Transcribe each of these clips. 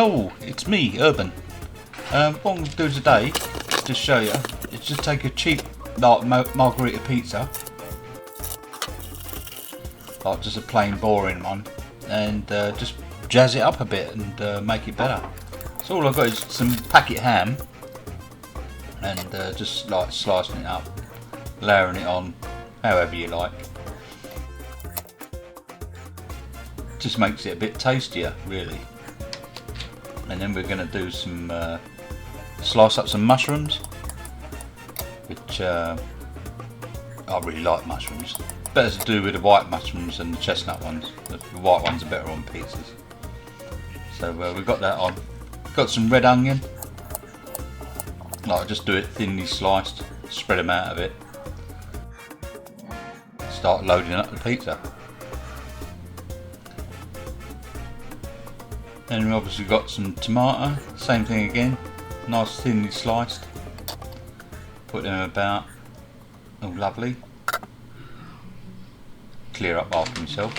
Hello, it's me, Urban. What I'm going to do today, to show you, is just take a cheap margherita pizza, like just a plain boring one, and just jazz it up a bit and make it better. So all I've got is some packet ham, and just like slicing it up, layering it on, however you like. Just makes it a bit tastier, really. And then we're going to do some slice up some mushrooms, which I really like mushrooms. Better to do with the white mushrooms than the chestnut ones. The white ones are better on pizzas. So we've got that on. Got some red onion. Like, just do it thinly sliced, spread them out a bit. Start loading up the pizza. And we've obviously got some tomato, same thing again, nice thinly sliced. Put them about, all lovely. Clear up after himself.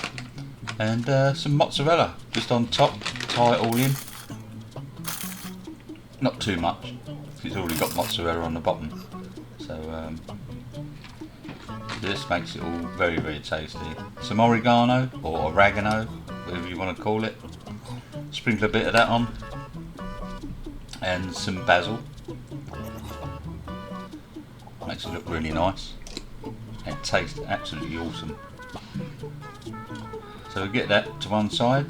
And some mozzarella just on top, tie it all in. Not too much, because it's already got mozzarella on the bottom. So this makes it all very, very tasty. Some oregano, or oregano, whatever you want to call it. Sprinkle a bit of that on, and some basil. Makes it look really nice and taste absolutely awesome. So we get that to one side,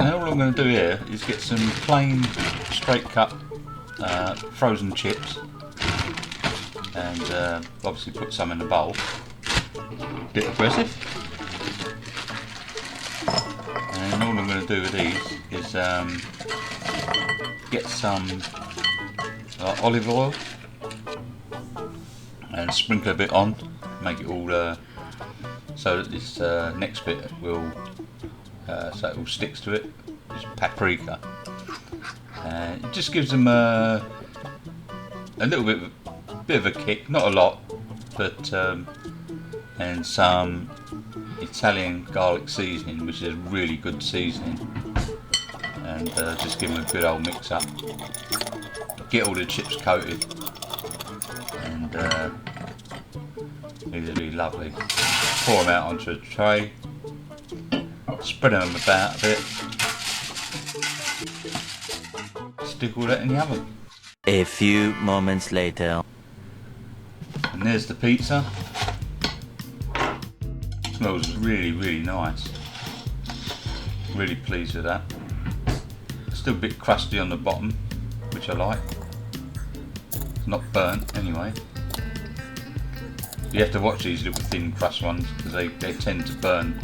and all I'm going to do here is get some plain straight cut frozen chips, and obviously put some in the bowl. Bit aggressive. And all I'm going to do with these is get some olive oil and sprinkle a bit on, make it all so that this next bit will so it all sticks to it. Is paprika, and it just gives them a little bit of a kick, not a lot, but and some Italian garlic seasoning, which is really good seasoning, and just give them a good old mix up. Get all the chips coated, and these are really lovely. Pour them out onto a tray, spread them about a bit, stick all that in the oven. A few moments later. And there's the pizza. Smells really, really nice. Really pleased with that. Still a bit crusty on the bottom, which I like. It's not burnt anyway. You have to watch these little thin crust ones, because they tend to burn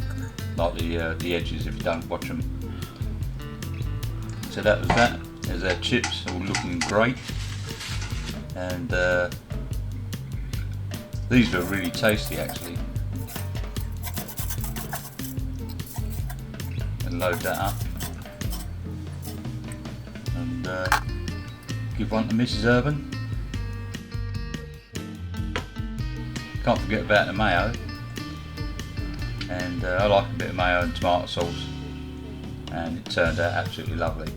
like the edges if you don't watch them. So that was that. There's our chips, all looking great. And these were really tasty actually. And load that up and give one to Mrs. Urban. Can't forget about the mayo, and I like a bit of mayo and tomato sauce, and it turned out absolutely lovely.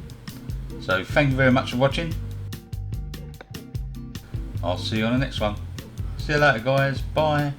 So thank you very much for watching. I'll see you on the next one. See you later guys, bye.